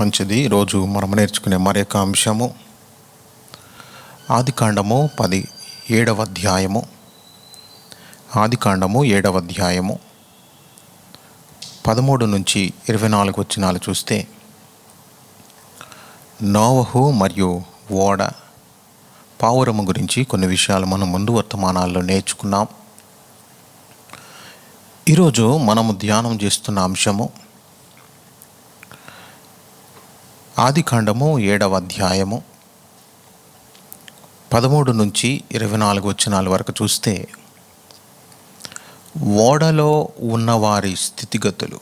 మంచిది. ఈరోజు మనం నేర్చుకునే మరొక అంశము ఆదికాండము 7వ అధ్యాయము. ఆదికాండము 7వ అధ్యాయము 13 నుంచి 24 వచనాలు చూస్తే, నోవహు మరియు ఓడ పావురము గురించి కొన్ని విషయాలు మనం ముందు వర్తమానాల్లో నేర్చుకున్నాం. ఈరోజు మనము ధ్యానం చేస్తున్న అంశము ఆదికాండము 7వ అధ్యాయము 13 నుంచి 24 వచనాల వరకు చూస్తే, ఓడలో ఉన్నవారి స్థితిగతులు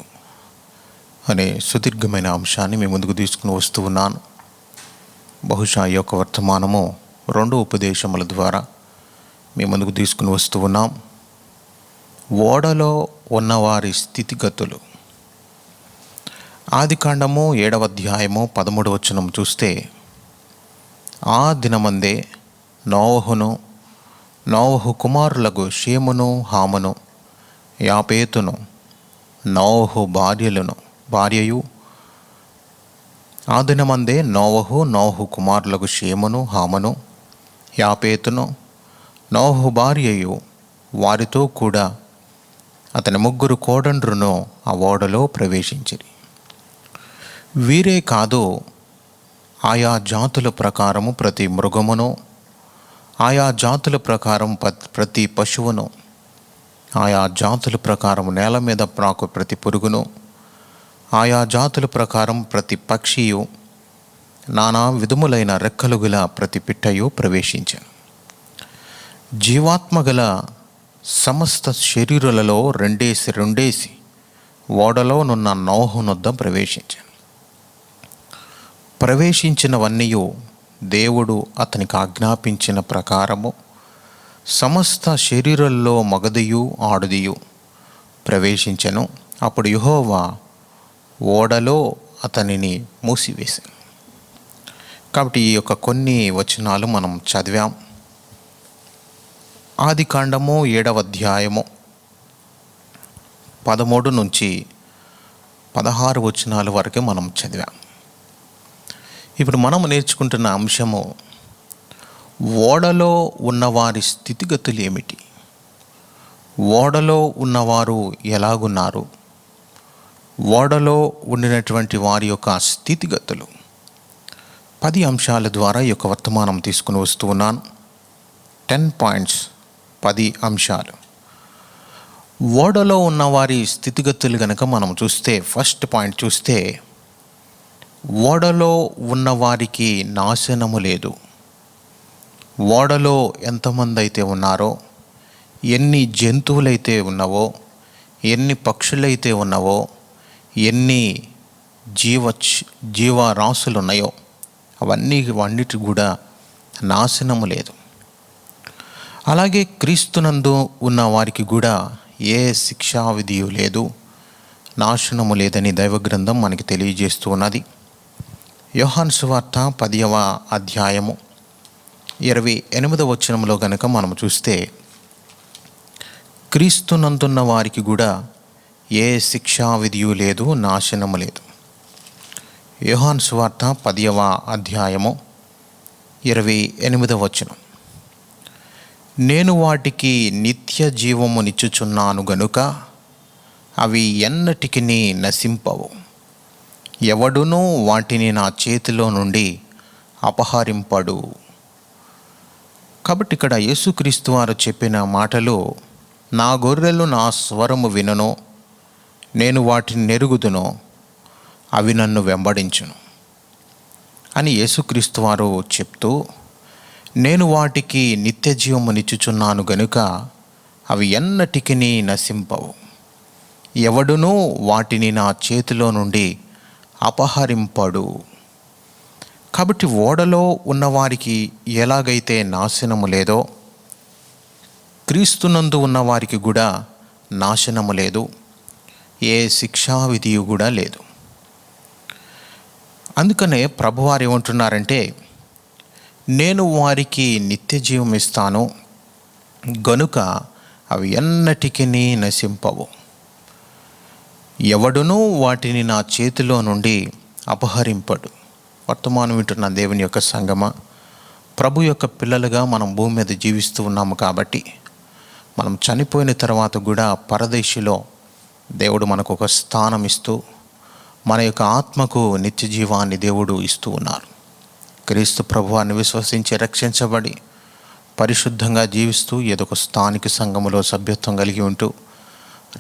అనే సుదీర్ఘమైన అంశాన్ని మీ ముందుకు తీసుకుని వస్తూ ఉన్నాను. బహుశా ఈ యొక్క వర్తమానము 2 ఉపదేశముల ద్వారా మీ ముందుకు తీసుకుని వస్తూ ఉన్నాం. ఓడలో ఉన్నవారి స్థితిగతులు. ఆదికాండము 7వ అధ్యాయము 13 వచనం చూస్తే, ఆ దినమందే నోవహు కుమారులకు షేమును, హామును, యాపేతును, నోవహు భార్యయు. ఆ దినమందే నోవహు కుమారులకు షేమును, హామును, యాపేతును, నోవహు భార్యయు, వారితో కూడా అతని 3 కోడండ్రును ఆ ఓడలో ప్రవేశించిరి. వీరే కాదు, ఆయా జాతుల ప్రకారము ప్రతి మృగమును, ఆయా జాతుల ప్రకారం ప్రతి పశువును, ఆయా జాతుల ప్రకారం నేల మీద ప్రాకు ప్రతి పురుగును, ఆయా జాతుల ప్రకారం ప్రతి పక్షియు, నానా విధములైన రెక్కలు గల ప్రతి పిట్టయు ప్రవేశించాను. జీవాత్మ గల సమస్త శరీరులలో రెండేసి ఓడలోనున్న నోవహునొద్ద ప్రవేశించాను. ప్రవేశించినవన్నీయు దేవుడు అతనికి ఆజ్ఞాపించిన ప్రకారము సమస్త శరీరులలో మగదియు ఆడదియు ప్రవేశించెను. అప్పుడు యెహోవా ఓడలో అతనిని మూసివేశాను. కాబట్టి ఈ యొక్క కొన్ని వచనాలు మనం చదివాం. ఆదికాండము 7వ అధ్యాయము 13 నుంచి 16 వచనాల వరకు మనం చదివాం. ఇప్పుడు మనం నేర్చుకుంటున్న అంశము, ఓడలో ఉన్నవారి స్థితిగతులు ఏమిటి, ఓడలో ఉన్నవారు ఎలాగున్నారు, ఓడలో ఉండినటువంటి వారి యొక్క స్థితిగతులు. 10 అంశాల ద్వారా ఈ యొక్క వర్తమానం తీసుకుని వస్తూ ఉన్నాను. 10 పాయింట్స్, 10 అంశాలు. ఓడలో ఉన్నవారి స్థితిగతులు కనుక మనం చూస్తే, ఫస్ట్ పాయింట్ చూస్తే, ఓడలో ఉన్నవారికి నాశనము లేదు. ఓడలో ఎంతమంది అయితే ఉన్నారో, ఎన్ని జంతువులైతే ఉన్నావో, ఎన్ని పక్షులైతే ఉన్నావో, ఎన్ని జీవరాశులు ఉన్నాయో అవన్నిటి కూడా నాశనము లేదు. అలాగే క్రీస్తునందు ఉన్న వారికి కూడా ఏ శిక్షా విధియు లేదు, నాశనము లేదని దైవ గ్రంథం మనకి తెలియజేస్తూ ఉన్నది. యోహాను సువార్త 10వ అధ్యాయము 28వ వచనంలో కనుక మనం చూస్తే, క్రీస్తునందున్న వారికి కూడా ఏ శిక్షా విధియు లేదు, నాశనము లేదు. యోహాను సువార్త 10వ అధ్యాయము 28వ వచనం, నేను వాటికి నిత్య జీవమునిచ్చుచున్నాను గనుక అవి ఎన్నటికి నశింపవు, ఎవడునూ వాటిని నా చేతిలో నుండి అపహరింపడు. కాబట్టి ఇక్కడ యేసుక్రీస్తు వారు చెప్పిన మాటలు, నా గొర్రెలు నా స్వరము వినును, నేను వాటిని నెరుగుదును, అవి నన్ను వెంబడించును అని యేసుక్రీస్తు వారు చెప్తూ, నేను వాటికి నిత్య జీవమునిచ్చుచున్నాను గనుక అవి ఎన్నటికి నశింపవు, ఎవడునూ వాటిని నా చేతిలో నుండి అపహరింపడు. కాబట్టి ఓడలో ఉన్నవారికి ఎలాగైతే నాశనము లేదో, క్రీస్తునందు ఉన్నవారికి కూడా నాశనము లేదు, ఏ శిక్షా విధియు కూడా లేదు. అందుకనే ప్రభువారు ఏమంటున్నారంటే, నేను వారికి నిత్య జీవం ఇస్తాను గనుక అవి ఎన్నటికి నశింపవు, ఎవడునూ వాటిని నా చేతిలో నుండి అపహరింపడు. వర్తమానం వింటున్న దేవుని యొక్క సంగమ, ప్రభు యొక్క పిల్లలుగా మనం భూమి మీద జీవిస్తూ ఉన్నాము కాబట్టి మనం చనిపోయిన తర్వాత కూడా పరదేశిలో దేవుడు మనకు ఒక స్థానం ఇస్తూ మన యొక్క ఆత్మకు నిత్య జీవాన్ని దేవుడు ఇస్తూ ఉన్నారు. క్రీస్తు ప్రభువాన్ని విశ్వసించి రక్షించబడి పరిశుద్ధంగా జీవిస్తూ ఏదో ఒక స్థానిక సంఘములో సభ్యత్వం కలిగి ఉంటూ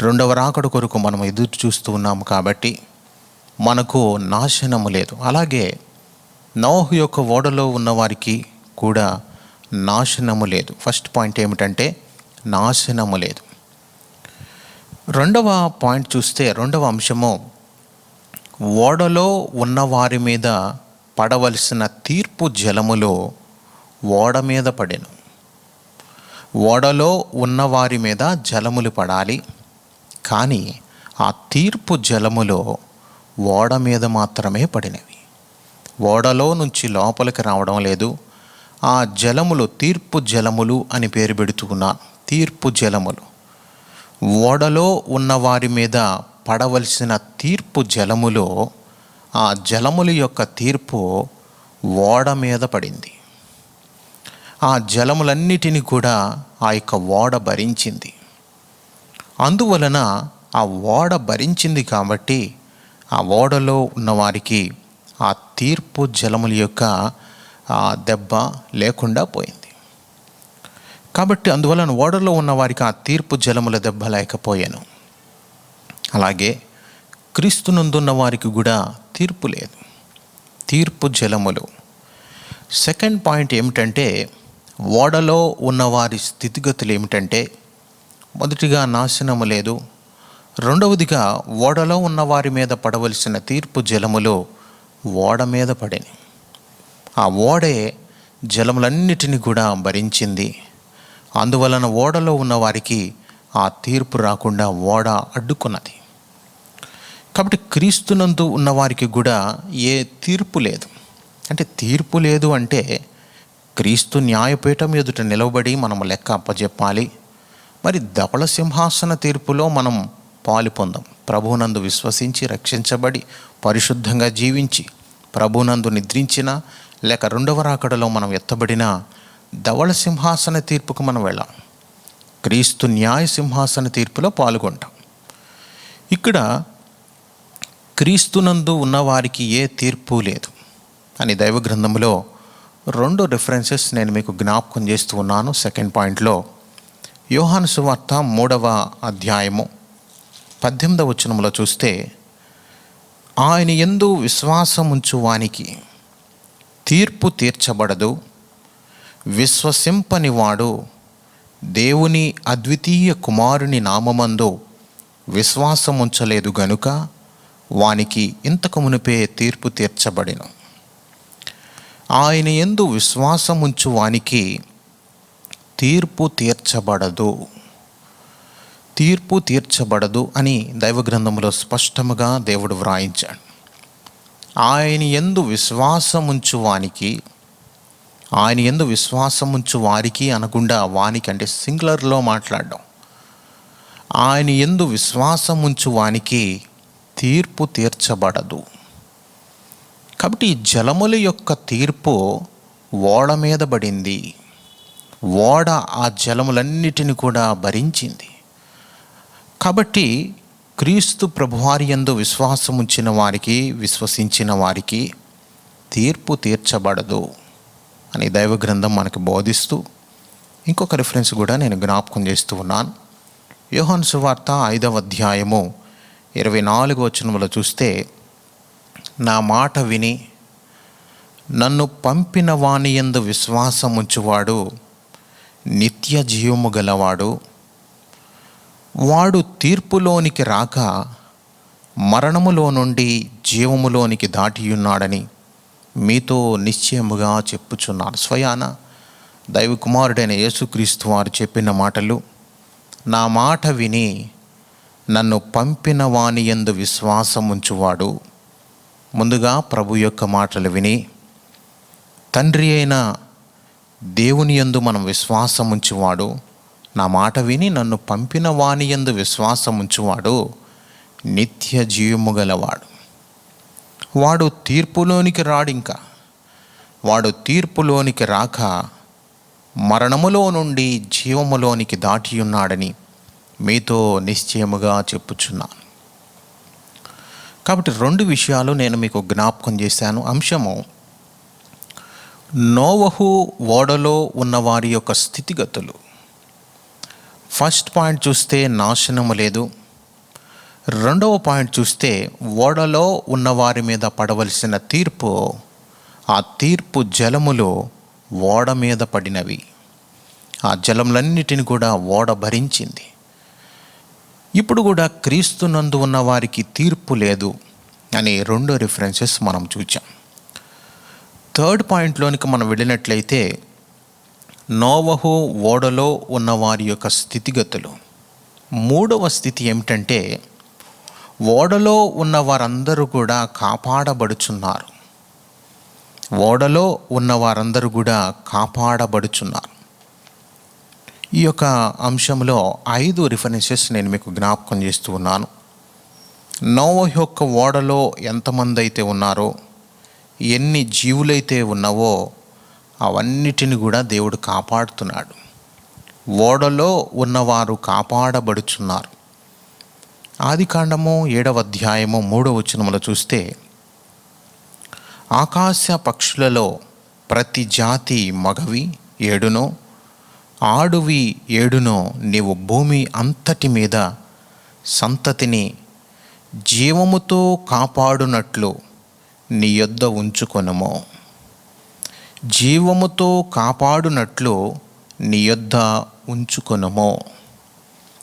రెండవ రాకడ కొరకు మనం ఎదురు చూస్తూ ఉన్నాము కాబట్టి మనకు నాశనము లేదు. అలాగే నోహు యొక్క ఓడలో ఉన్నవారికి కూడా నాశనము లేదు. ఫస్ట్ పాయింట్ ఏమిటంటే నాశనము లేదు. రెండవ పాయింట్ చూస్తే, రెండవ అంశము, ఓడలో ఉన్నవారి మీద పడవలసిన తీర్పు జలములో ఓడ మీద పడెను. ఓడలో ఉన్నవారి మీద జలములు పడాలి, కానీ ఆ తీర్పు జలములో ఓడ మీద మాత్రమే పడినవి. ఓడలో నుంచి లోపలికి రావడం లేదు. ఆ జలములు తీర్పు జలములు అని పేరు పెడుతూ ఉన్నాను. తీర్పు జలములు, ఓడలో ఉన్నవారి మీద పడవలసిన తీర్పు జలములో ఆ జలముల యొక్క తీర్పు ఓడ మీద పడింది. ఆ జలములన్నిటినీ కూడా ఆ యొక్క ఓడ భరించింది. అందువలన ఆ ఓడ భరించింది కాబట్టి ఆ ఓడలో ఉన్నవారికి ఆ తీర్పు జలముల యొక్క దెబ్బ లేకుండా పోయింది. కాబట్టి అందువలన ఓడలో ఉన్నవారికి ఆ తీర్పు జలముల దెబ్బ లేకపోయాను. అలాగే క్రీస్తునందున్న వారికి కూడా తీర్పు లేదు, తీర్పు జలములు. సెకండ్ పాయింట్ ఏమిటంటే, ఓడలో ఉన్నవారి స్థితిగతులు ఏమిటంటే, మొదటిగా నాశనము లేదు, రెండవదిగా ఓడలో ఉన్నవారి మీద పడవలసిన తీర్పు జలములు ఓడ మీద పడిన. ఆ ఓడే జలములన్నిటిని కూడా భరించింది. అందువలన ఓడలో ఉన్నవారికి ఆ తీర్పు రాకుండా ఓడ అడ్డుకున్నది. కాబట్టి క్రీస్తునందు ఉన్నవారికి కూడా ఏ తీర్పు లేదు. అంటే తీర్పు లేదు అంటే క్రీస్తు న్యాయపీఠం ఎదుట నిలవబడి మనం లెక్క అప్పజెప్పాలి. మరి ధవళ సింహాసన తీర్పులో మనం పాలు పొందాం. ప్రభువునందు విశ్వసించి రక్షించబడి పరిశుద్ధంగా జీవించి ప్రభువునందు నిద్రించిన లేక రెండవ రాకడలో మనం ఎత్తబడిన ధవళ సింహాసన తీర్పుకు మనం వెళ్ళాం. క్రీస్తు న్యాయ సింహాసన తీర్పులో పాల్గొంటాం. ఇక్కడ క్రీస్తునందు ఉన్నవారికి ఏ తీర్పు లేదు అని దైవ గ్రంథంలో 2 రిఫరెన్సెస్ నేను మీకు జ్ఞాపకం చేస్తూ ఉన్నాను. సెకండ్ పాయింట్లో యోహాను సువార్త 3వ అధ్యాయము 18వ వచనంలో చూస్తే, ఆయన యందు విశ్వాసముంచు వానికి తీర్పు తీర్చబడదు, విశ్వసింపని వాడు దేవుని అద్వితీయ కుమారుని నామమందు విశ్వాసముంచలేదు గనుక వానికి ఇంతకు మునిపే తీర్పు తీర్చబడిను. ఆయన యందు విశ్వాసముంచు వానికి తీర్పు తీర్చబడదు, తీర్పు తీర్చబడదు అని దైవ గ్రంథంలో స్పష్టముగా దేవుడు వ్రాయించాడు. ఆయన యందు విశ్వాసముంచు వానికి, ఆయన యందు విశ్వాసముంచు వారికి అనకుండా వానికి అంటే సింగులర్లో మాట్లాడడం, ఆయన యందు విశ్వాసముంచు వానికి తీర్పు తీర్చబడదు. కాబట్టి జలముల యొక్క తీర్పు ఓడ మీద పడింది. ఓడ ఆ జలములన్నిటిని కూడా భరించింది. కాబట్టి క్రీస్తు ప్రభువారి యందు విశ్వాసముంచిన వారికి, విశ్వసించిన వారికి తీర్పు తీర్చబడదు అని దైవ గ్రంథం మనకు బోధిస్తూ, ఇంకొక రిఫరెన్స్ కూడా నేను జ్ఞాపకం చేస్తూ ఉన్నాను. యోహాను సువార్త 5వ అధ్యాయము 24వ వచనంలో చూస్తే, నా మాట విని నన్ను పంపిన వాని యందు విశ్వాసముంచువాడు నిత్య జీవము గలవాడు, వాడు తీర్పులోనికి రాక మరణములో నుండి జీవములోనికి దాటియున్నాడని మీతో నిశ్చయముగా చెప్పుచున్నాను. స్వయాన దైవ కుమారుడైన యేసుక్రీస్తు వారు చెప్పిన మాటలు, నా మాట విని నన్ను పంపిన వాని యందు విశ్వాసముంచువాడు. ముందుగా ప్రభు యొక్క మాటలు విని తండ్రి అయిన దేవుని యందు మనం విశ్వాసముంచువాడు, నా మాట విని నన్ను పంపిన వాని యందు విశ్వాసముంచువాడు నిత్య జీవము గలవాడు. వాడు తీర్పులోనికి రాడింకా. వాడు తీర్పులోనికి రాక మరణములో నుండి జీవములోనికి దాటియున్నాడని మీతో నిశ్చయముగా చెప్పుచున్నాను. కాబట్టి 2 విషయాలు నేను మీకు జ్ఞాపకం చేశాను. అంశము నోవహు ఓడలో ఉన్నవారి యొక్క స్థితిగతులు. ఫస్ట్ పాయింట్ చూస్తే నాశనము లేదు. రెండవ పాయింట్ చూస్తే ఓడలో ఉన్నవారి మీద పడవలసిన తీర్పు, ఆ తీర్పు జలములు ఓడ మీద పడినవి. ఆ జలములన్నిటిని కూడా ఓడ భరించింది. ఇప్పుడు కూడా క్రీస్తునందు ఉన్న వారికి తీర్పు లేదు అని 2 రిఫరెన్సెస్ మనం చూచాం. థర్డ్ పాయింట్లోనికి మనం వెళ్ళినట్లయితే నోవహు ఓడలో ఉన్న వారి యొక్క స్థితిగతులు. 3వ స్థితి ఏమిటంటే ఓడలో ఉన్న వారందరూ కూడా కాపాడబడుచున్నారు. ఓడలో ఉన్న వారందరూ కూడా కాపాడబడుచున్నారు. ఈ యొక్క అంశంలో 5 రిఫరెన్సెస్ నేను మీకు జ్ఞాపకం చేస్తూ ఉన్నాను. నోవహు యొక్క ఓడలో ఎంతమంది అయితే ఉన్నారో, ఎన్ని జీవులైతే ఉన్నావో అవన్నిటిని కూడా దేవుడు కాపాడుతున్నాడు. ఓడలో ఉన్నవారు కాపాడబడుచున్నారు. ఆదికాండము 7వ అధ్యాయము 3వ వచనములో చూస్తే, ఆకాశ పక్షులలో ప్రతి జాతి మగవి 7 ఆడువి 7 నీవు భూమి అంతటి మీద సంతతిని జీవముతో కాపాడునట్లు నీ యొద్ద ఉంచుకొనుము. జీవముతో కాపాడునట్లు నీ యొద్ద ఉంచుకొనుము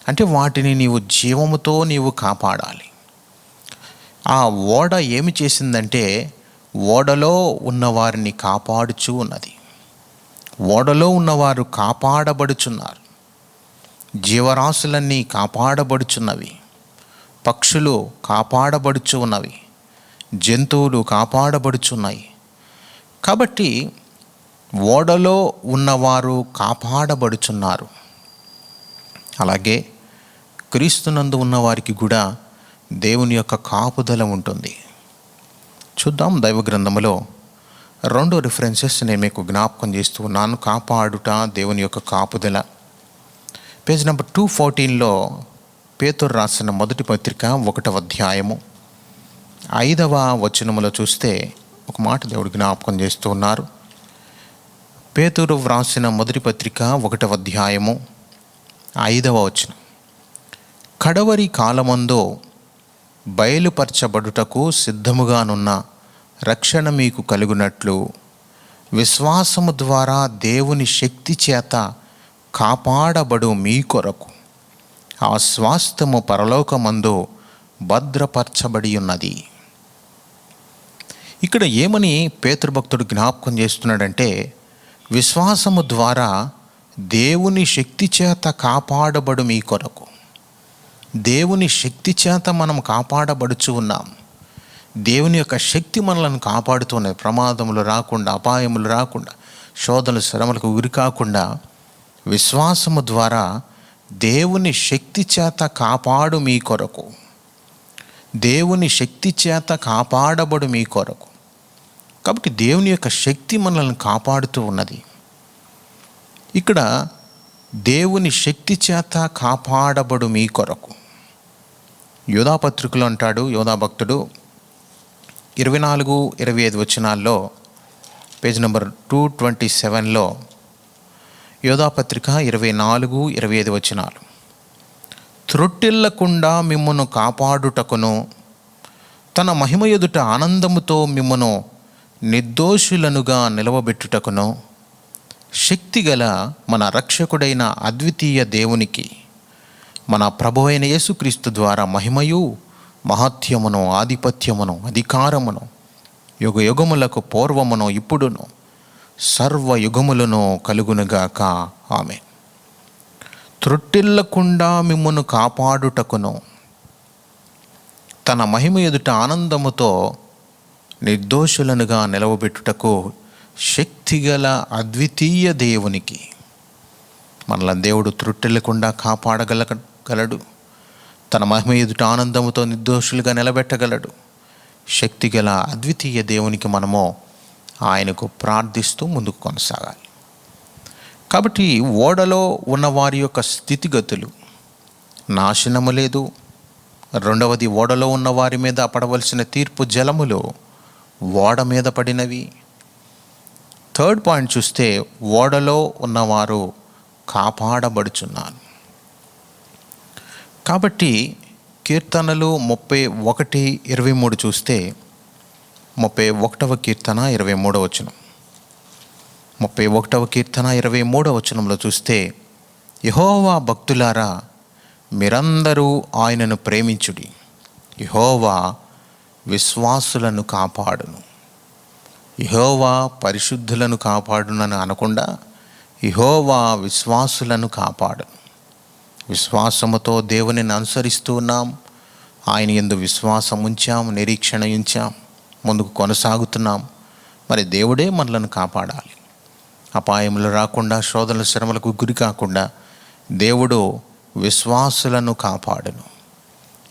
అంటే వాటిని నీవు జీవముతో నీవు కాపాడాలి. ఆ ఓడ ఏమి చేసిందంటే ఓడలో ఉన్నవారిని కాపాడుచూ ఉన్నది. ఓడలో ఉన్నవారు కాపాడబడుచున్నారు. జీవరాశులన్నీ కాపాడబడుచున్నవి. పక్షులు కాపాడబడుచు ఉన్నవి. జంతువులు కాపాడబడుచున్నాయి. కాబట్టి ఓడలో ఉన్నవారు కాపాడబడుచున్నారు. అలాగే క్రీస్తునందు ఉన్నవారికి కూడా దేవుని యొక్క కాపుదల ఉంటుంది. చూద్దాం, దైవ గ్రంథములో 2 రిఫరెన్సెస్ నేను మీకు జ్ఞాపకం చేస్తూ ఉన్నాను. కాపాడుట, దేవుని యొక్క కాపుదల. పేజ్ నెంబర్ 214లో పేతురు రాసిన మొదటి పత్రిక 1వ అధ్యాయము 5వ వచనములో చూస్తే ఒక మాట దేవుడు జ్ఞాపకం చేస్తూ ఉన్నారు. పేతురు వ్రాసిన మొదటి పత్రిక 1వ అధ్యాయము 5వ వచనం, కడవరి కాలమందు బయలుపరచబడుటకు సిద్ధముగానున్న రక్షణ మీకు కలుగునట్లు విశ్వాసము ద్వారా దేవుని శక్తి చేత కాపాడబడు మీ కొరకు ఆ స్వాస్థ్యము పరలోకమందు భద్రపరచబడి ఉన్నది. ఇక్కడ ఏమని పేతురు భక్తుడు జ్ఞాపకం చేస్తున్నాడంటే, విశ్వాసము ద్వారా దేవుని శక్తి చేత కాపాడబడు మీ కొరకు. దేవుని శక్తి చేత మనం కాపాడబడుచు ఉన్నాం. దేవుని యొక్క శక్తి మనలను కాపాడుతున్నది. ప్రమాదములు రాకుండా, అపాయములు రాకుండా, శోధనలు శ్రమలకు గురి కాకుండా విశ్వాసము ద్వారా దేవుని శక్తి చేత కాపాడు మీ కొరకు, దేవుని శక్తి చేత కాపాడబడు మీ కొరకు. కాబట్టి దేవుని యొక్క శక్తి మనల్ని కాపాడుతూ ఉన్నది. ఇక్కడ దేవుని శక్తి చేత కాపాడబడు మీ కొరకు. యోధా పత్రికలో అంటాడు యోధా భక్తుడు 24-25 వచనాల్లో, పేజ్ నెంబర్ 227లో యోధా పత్రిక 24-25 వచనాలు, త్రొట్టిల్లకుండా మిమ్మును కాపాడుటకును తన మహిమ ఎదుట ఆనందముతో మిమ్మును నిర్దోషులనుగా నిలవబెట్టుటకును శక్తిగల మన రక్షకుడైన అద్వితీయ దేవునికి మన ప్రభు అయిన యేసుక్రీస్తు ద్వారా మహిమయు మహత్యమును ఆధిపత్యమును అధికారమును యుగ యుగములకు పూర్వమును ఇప్పుడును సర్వయుగములను కలుగునుగాక. ఆమేన్. త్రొట్టిల్లకుండా మిమ్మును కాపాడుటకును తన మహిమ ఎదుట ఆనందముతో నిర్దోషులనుగా నిలవబెట్టుటకు శక్తిగల అద్వితీయ దేవునికి మనల్ని దేవుడు త్రొట్టిల్లకుండా కాపాడగలడు. తన మహిమ ఎదుట ఆనందముతో నిర్దోషులుగా నిలబెట్టగలడు. శక్తిగల అద్వితీయ దేవునికి మనము ఆయనకు ప్రార్థిస్తూ ముందుకు కొనసాగాలి. కాబట్టి ఓడలో ఉన్నవారి యొక్క స్థితిగతులు, నాశనము లేదు. రెండవది, ఓడలో ఉన్న వారి మీద పడవలసిన తీర్పు జలములు ఓడ మీద పడినవి. థర్డ్ పాయింట్ చూస్తే ఓడలో ఉన్నవారు కాపాడబడుచున్నారు. కాబట్టి కీర్తనలు 31:23 చూస్తే 31వ కీర్తన 23వ వచనం, 31వ కీర్తన 23వ వచనంలో చూస్తే, యెహోవా భక్తులారా మీరందరూ ఆయనను ప్రేమించుడి, యెహోవా విశ్వాసులను కాపాడును. యెహోవా పరిశుద్ధులను కాపాడునని అనకుండా యెహోవా విశ్వాసులను కాపాడును. విశ్వాసముతో దేవునిని అనుసరిస్తూ ఉన్నాం, ఆయన యందు విశ్వాసం ఉంచాం, నిరీక్షణ ఉంచాం, ముందుకు కొనసాగుతున్నాం. మరి దేవుడే మనలను కాపాడాలి. అపాయములు రాకుండా, శోధనల శ్రమలకు గురి కాకుండా దేవుడు విశ్వాసులను కాపాడును.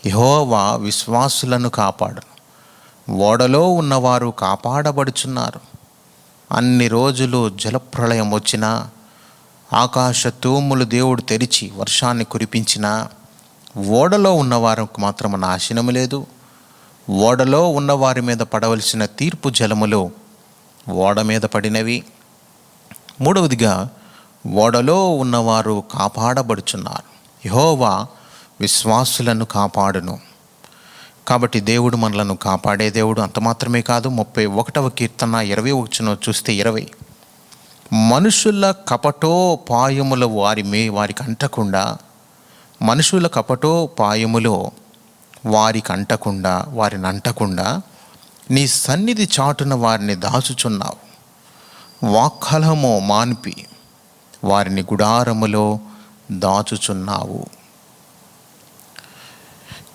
యెహోవా విశ్వాసులను కాపాడును. ఓడలో ఉన్నవారు కాపాడబడుచున్నారు. అన్ని రోజులు జలప్రళయం వచ్చినా, ఆకాశ తూములు దేవుడు తెరిచి వర్షాన్ని కురిపించినా, ఓడలో ఉన్నవారికి మాత్రం నాశనము లేదు. ఓడలో ఉన్నవారి మీద పడవలసిన తీర్పు జలములు ఓడ మీద పడినవి. మూడవదిగా, ఓడలో ఉన్నవారు కాపాడబడుచున్నారు. యెహోవా విశ్వాసులను కాపాడును. కాబట్టి దేవుడు మనలను కాపాడే దేవుడు. అంత మాత్రమే కాదు, 31వ కీర్తన 20వ వచనం చూస్తే 20, మనుషుల కపటోపాయములు వారికి అంటకుండా, మనుషుల కపటోపాయములు వారిని అంటకుండా నీ సన్నిధి చాటున వారిని దాచుచున్నావు. వాక్కలము మాన్పి వారిని గుడారములో దాచుచున్నావు.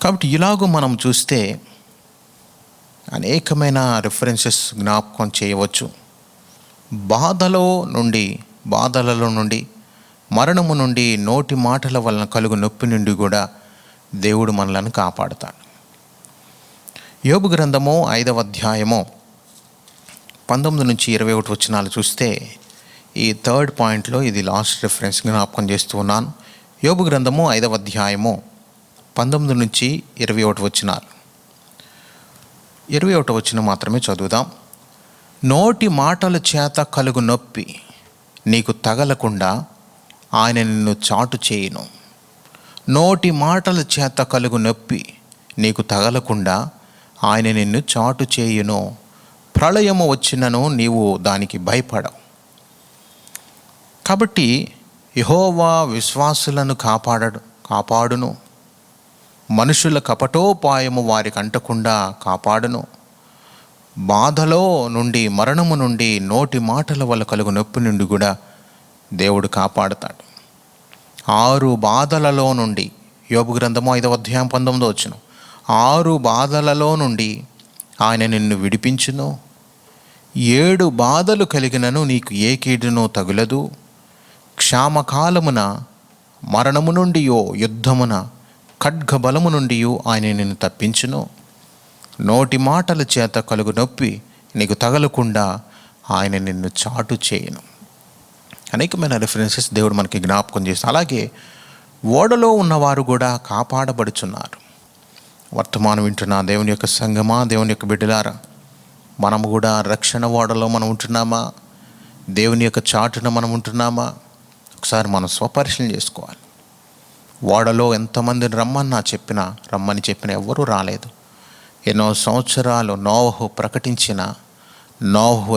కాబట్టి ఇలాగూ మనం చూస్తే అనేకమైన రిఫరెన్సెస్ జ్ఞాపకం చేయవచ్చు. బాధలలో నుండి, మరణము నుండి, నోటి మాటల వలన కలుగు నొప్పి నుండి కూడా దేవుడు మనలను కాపాడుతాడు. యోబు గ్రంథము 5వ అధ్యాయము 19-21 వచనాలు చూస్తే, ఈ థర్డ్ పాయింట్లో ఇది లాస్ట్ రిఫరెన్స్ జ్ఞాపకం చేస్తూ ఉన్నాను. యోబు గ్రంథము 5వ అధ్యాయము 19-21 వచనాలు. 21వ వచనం మాత్రమే చదువుదాం. నోటి మాటల చేత కలుగు నొప్పి నీకు తగలకుండా ఆయన నిన్ను చాటు చేయును. నోటి మాటల చేత కలుగు నొప్పి నీకు తగలకుండా ఆయన నిన్ను చాటు చేయును. ప్రళయము వచ్చినను నీవు దానికి భయపడవు. కాబట్టి యెహోవా విశ్వాసులను కాపాడును. మనుషుల కపటోపాయము వారికి అంటకుండా కాపాడును. బాధలో నుండి, మరణము నుండి, నోటి మాటల వల్ల కలుగు నొప్పి నుండి కూడా దేవుడు కాపాడుతాడు. 6 బాధలలో నుండి, యోబు గ్రంథము 5వ అధ్యాయం 19వ వచనం, 6 బాధలలో నుండి ఆయన నిన్ను విడిపించును. 7 బాధలు కలిగినను నీకు ఏ కీడును తగులదు. క్షామకాలమున, మరణము నుండియో, యుద్ధమున, ఖడ్గబలము నుండి ఆయన నిన్ను తప్పించును. నోటి మాటల చేత కలుగు నొప్పి నీకు తగలకుండా ఆయన నిన్ను చాటు చేయును. అనేకమైన రిఫరెన్సెస్ దేవుడు మనకి జ్ఞాపకం చేస్తాడు. అలాగే ఓడలో ఉన్నవారు కూడా కాపాడబడుచున్నారు. వర్తమానం వింటున్న దేవుని యొక్క సంగమా, దేవుని యొక్క బిడ్డలారా, మనము కూడా రక్షణ ఓడలో మనం ఉంటున్నామా? దేవుని యొక్క చాటున మనం ఉంటున్నామా? ఒకసారి మనం స్వపరిశీలన చేసుకోవాలి. ఓడలో ఎంతమందిని రమ్మని చెప్పినా ఎవ్వరూ రాలేదు. ఎన్నో సంవత్సరాలు నోవహు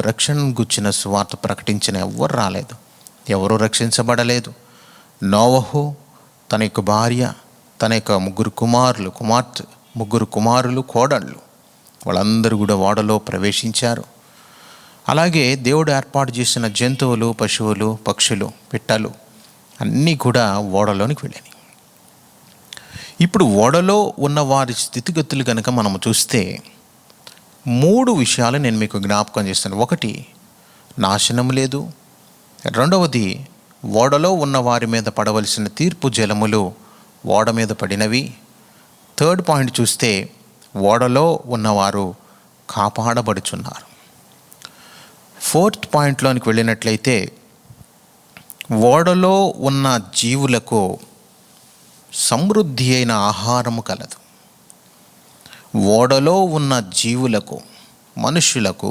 రక్షణను గుచ్చిన సువార్త ప్రకటించిన ఎవ్వరు రాలేదు, ఎవరూ రక్షించబడలేదు. నోవహు, తన యొక్క భార్య, తన యొక్క 3 కుమారులు, కోడళ్ళు, వాళ్ళందరూ కూడా ఓడలో ప్రవేశించారు. అలాగే దేవుడు ఏర్పాటు చేసిన జంతువులు, పశువులు, పక్షులు, పిట్టలు అన్నీ కూడా ఓడలోనికి వెళ్ళాయి. ఇప్పుడు ఓడలో ఉన్న వారి స్థితిగతులు కనుక మనం చూస్తే 3 విషయాలు నేను మీకు జ్ఞాపకం చేస్తాను. 1, నాశనం లేదు. 2వది, ఓడలో ఉన్న వారి మీద పడవలసిన తీర్పు జలములు ఓడ మీద పడినవి. థర్డ్ పాయింట్ చూస్తే ఓడలో ఉన్నవారు కాపాడబడుచున్నారు. ఫోర్త్ పాయింట్లోనికి వెళ్ళినట్లయితే, ఓడలో ఉన్న జీవులకు సమృద్ధి అయిన ఆహారము కలదు. ఓడలో ఉన్న జీవులకు, మనుషులకు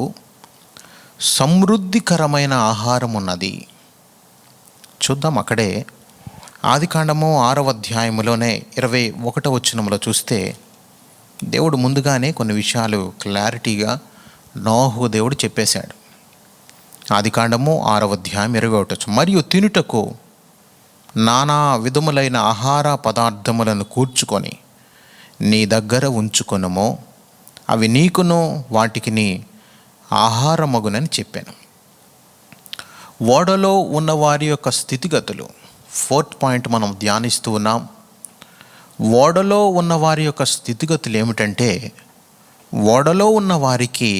సమృద్ధికరమైన ఆహారం ఉన్నది. చూద్దాం. అక్కడే ఆదికాండము 6వ అధ్యాయములోనే 21వ వచనంలో చూస్తే దేవుడు ముందుగానే కొన్ని విషయాలు క్లారిటీగా నోహు దేవుడు చెప్పేశాడు. ఆదికాండము 6వ అధ్యాయం 21వ వచనం, మరియు తినుటకు నానా విధములైన ఆహార పదార్థములను కూర్చుకొని నీ దగ్గర ఉంచుకొనుము, అవి నీకును వాటికి నీ ఆహారమగునని చెప్పాను. ఓడలో ఉన్న వారి యొక్క స్థితిగతులు, ఫోర్త్ పాయింట్ మనం ధ్యానిస్తూ ఉన్నాం. ఓడలో ఉన్న వారి యొక్క స్థితిగతులు ఏమిటంటే, ఓడలో ఉన్న వారికి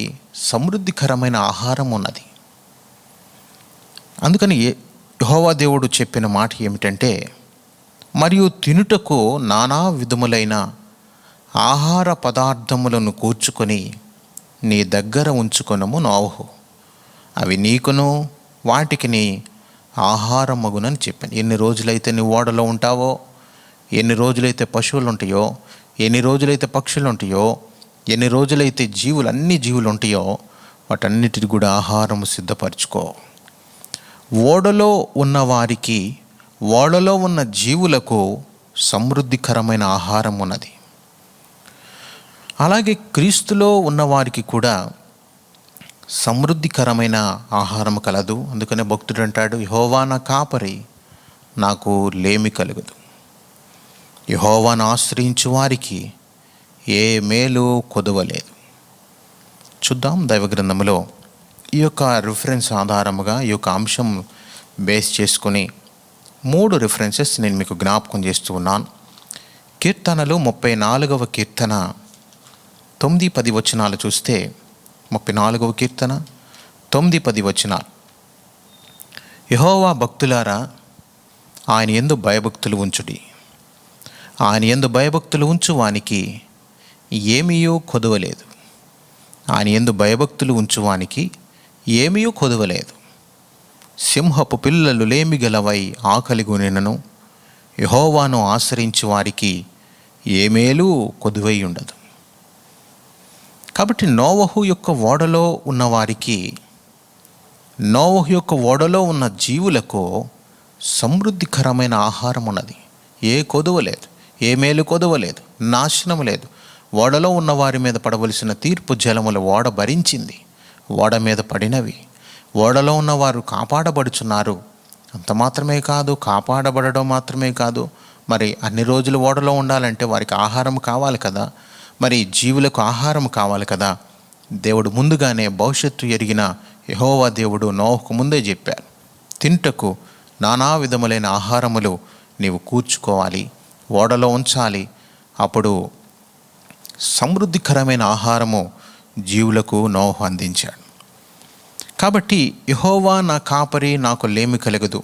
సమృద్ధికరమైన ఆహారం ఉన్నది. అందుకని యెహోవా దేవుడు చెప్పిన మాట ఏమిటంటే, మరియు తినుటకు నానా విధములైన ఆహార పదార్థములను కూర్చుకొని నీ దగ్గర ఉంచుకొనము నోహు, అవి నీకును వాటికి నీ ఆహారమగునని చెప్పాను. ఎన్ని రోజులైతే నీ ఓడలో ఉంటావో, ఎన్ని రోజులైతే పశువులు ఉంటాయో, ఎన్ని రోజులైతే పక్షులు ఉంటాయో, ఎన్ని రోజులైతే అన్ని జీవులు ఉంటాయో, వాటన్నిటికి కూడా ఆహారం సిద్ధపరచుకో. ఓడలో ఉన్న వారికి, ఓడలో ఉన్న జీవులకు సమృద్ధికరమైన ఆహారం ఉన్నది. అలాగే క్రీస్తులో ఉన్నవారికి కూడా సమృద్ధికరమైన ఆహారం కలదు. అందుకనే భక్తుడు అంటాడు, యెహోవా నా కాపరి, నాకు లేమి కలుగదు. యెహోవాను ఆశ్రయించు వారికి ఏ మేలు కొదవలేదు. చూద్దాం. దైవ గ్రంథంలో ఈ యొక్క రిఫరెన్స్ ఆధారముగా, ఈ యొక్క అంశం బేస్ చేసుకుని 3 రిఫరెన్సెస్ నేను మీకు జ్ఞాపకం చేస్తూ ఉన్నాను. కీర్తనలు 34వ కీర్తన 9-10 వచనాలు చూస్తే, 34వ కీర్తన 9-10 వచనాలు, యెహోవా భక్తులారా, ఆయన యందు భయభక్తులు ఉంచుడి, ఆయన యందు భయభక్తులు ఉంచు వానికి ఏమీయూ కొదవలేదు, ఆయన యందు భయభక్తులు ఉంచువానికి ఏమీయూ కొదవలేదు. సింహపు పిల్లలు లేమి గలవై ఆకలిగొనినను యెహోవాను ఆశ్రయించు వారికి ఏ మేలు కొదువై ఉండదు. కాబట్టి నోవహు యొక్క ఓడలో ఉన్నవారికి, నోవహు యొక్క ఓడలో ఉన్న జీవులకు సమృద్ధికరమైన ఆహారం ఉన్నది. ఏ కొదవలేదు, ఏ మేలు కొదవలేదు, నాశనం లేదు. ఓడలో ఉన్న వారి మీద పడవలసిన తీర్పు జలముల ఓడ భరించింది. ఓడ మీద పడినవి. ఓడలో ఉన్నవారు కాపాడబడుచున్నారు. అంత మాత్రమే కాదు, కాపాడబడడం మాత్రమే కాదు, మరి అన్ని రోజులు ఓడలో ఉండాలంటే వారికి ఆహారం కావాలి కదా, మరి జీవులకు ఆహారం కావాలి కదా. దేవుడు ముందుగానే భవిష్యత్తు ఎరిగిన యెహోవా దేవుడు నోహుకు ముందే చెప్పారు, తింటకు నానా విధములైన ఆహారములు నీవు కూర్చుకోవాలి, ఓడలో ఉంచాలి. అప్పుడు సమృద్ధికరమైన ఆహారము జీవులకు నోహు అందించాడు. కాబట్టి యెహోవా నా కాపరి, నాకు లేమి కలగదు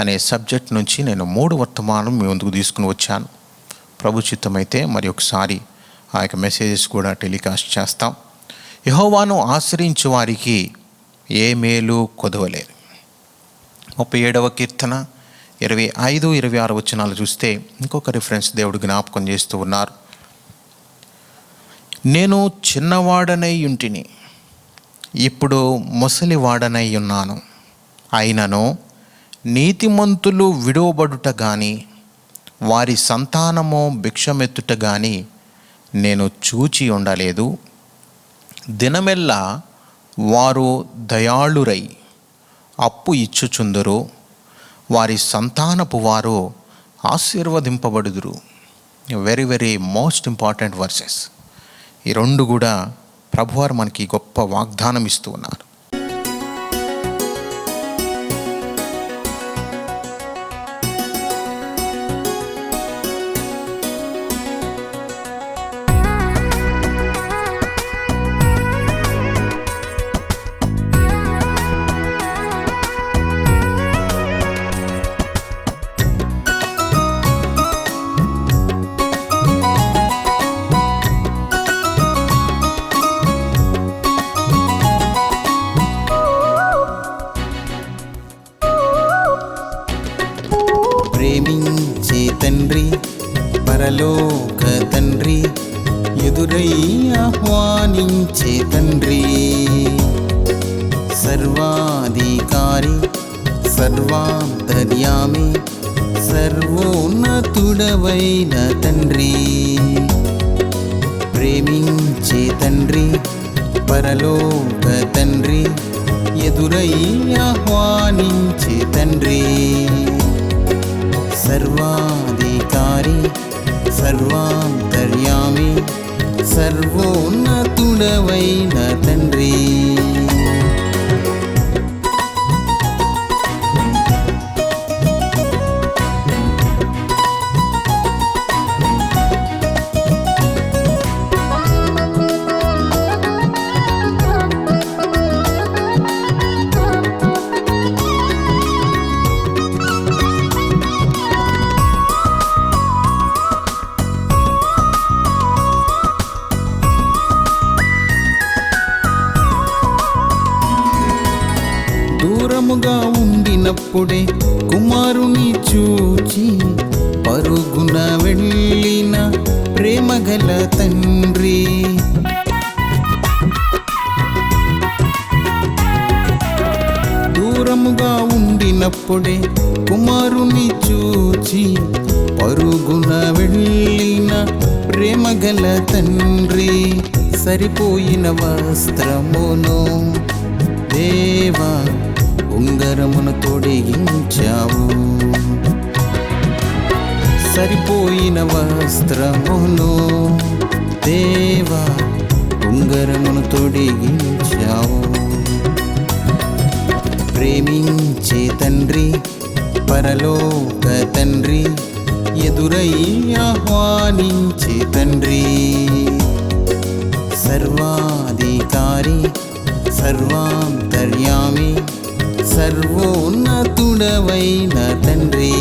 అనే సబ్జెక్ట్ నుంచి నేను 3 వర్తమానం మీ ముందుకు తీసుకుని వచ్చాను. ప్రభు చిత్తమైతే మరి ఒకసారి ఆ యొక్క మెసేజెస్ కూడా టెలికాస్ట్ చేస్తాం. యెహోవాను ఆశ్రయించు వారికి ఏ మేలు కొదవలేదు. 37వ కీర్తన 25-26 వచనాలు చూస్తే ఇంకొక రిఫరెన్స్ దేవుడు జ్ఞాపకం చేస్తూ ఉన్నారు. నేను చిన్నవాడనై ఉంటిని, ఇప్పుడు ముసలివాడనై ఉన్నాను, అయినను నీతిమంతులు విడువబడుట గాని వారి సంతానము భిక్షమెత్తుట గాని నేను చూచి ఉండలేదు. దినమెల్లా వారు దయాళురై అప్పు ఇచ్చుచుందురు, వారి సంతానపు వారు ఆశీర్వదింపబడుదురు. Very very most important verses. ఈ 2 కూడా ప్రభువారు మనకి గొప్ప వాగ్దానం ఇస్తూ ఉన్నారు. ఎదురై ఆహ్వానించే తండ్రి. సర్వాధికారి, సర్వాంతర్యామి, సర్వోన్నతుడవైన తండ్రి. ప్రేమించే తండ్రి, పరలోక తండ్రి, ఎదురై ఆహ్వానించే తండ్రి. సర్వాధికారి, సర్వాంతర్యామి, సర్వోన్నతుడవైన తండ్రి. దూరముగా ఉండినప్పుడే కుమారుని చూచి పరుగున వెళ్ళిన ప్రేమగల తండ్రి. దూరముగా ఉండినప్పుడే కుమారుని చూచి పరుగున వెళ్ళిన ప్రేమగల తండ్రి. సరిపోయిన వస్త్రమును దేవా ఉంగరమును తొడిగించావు. సరిపోయిన వస్త్రమును దేవా ఉంగరమును తొడిగించావు. ప్రేమించే తండ్రి, పరలోక తండ్రి, ఎదురై ఆహ్వానించే తండ్రి. సర్వాధికారి, సర్వాంతర్యామి, సర్వోన్నతుడవైన తండ్రి.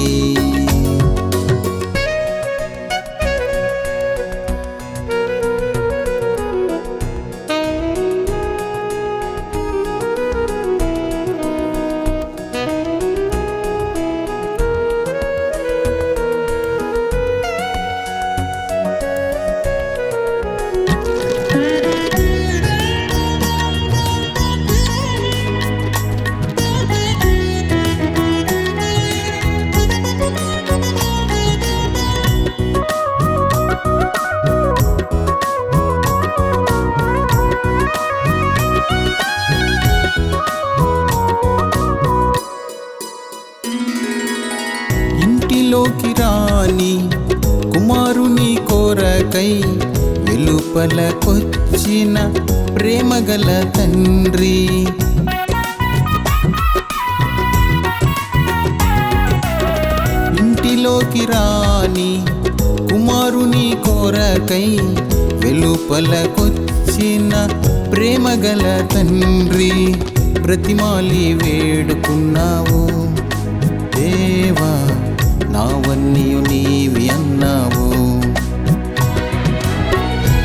ఇంటిలోకి రాని కుమారుని కొరకై వెలుపలకొచ్చిన ప్రేమగల తండ్రి. ఇంటిలోకి రాని కుమారుని కొరకై వెలుపలకొచ్చిన ప్రేమగల తండ్రి. బ్రతిమాలి వేడుకున్నావు దేవా, నావన్నీయు నీవి అన్నావు.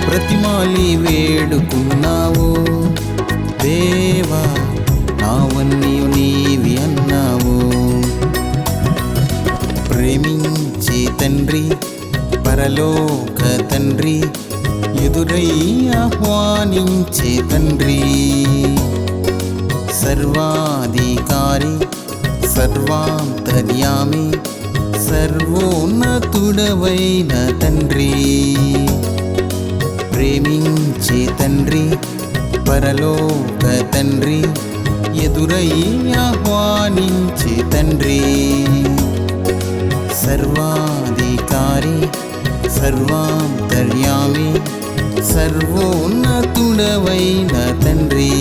బ్రతిమాలి వేడుకున్నావు దేవా, నావన్నీయు నీవి అన్నావు. ప్రేమించే తండ్రి, పరలోక తండ్రి, ఎదురై ఆహ్వానించే తండ్రి. సర్వాధికారి, సర్వాంతర్యామి, సర్వోన్నతుడవైన తండ్రి. ప్రేమించే తండ్రి, పరలోక తండ్రి, ఎదురై ఆహ్వానించే తండ్రి. సర్వాధికారి, సర్వాంతర్యామి, సర్వోన్నతుడవైన తండ్రి.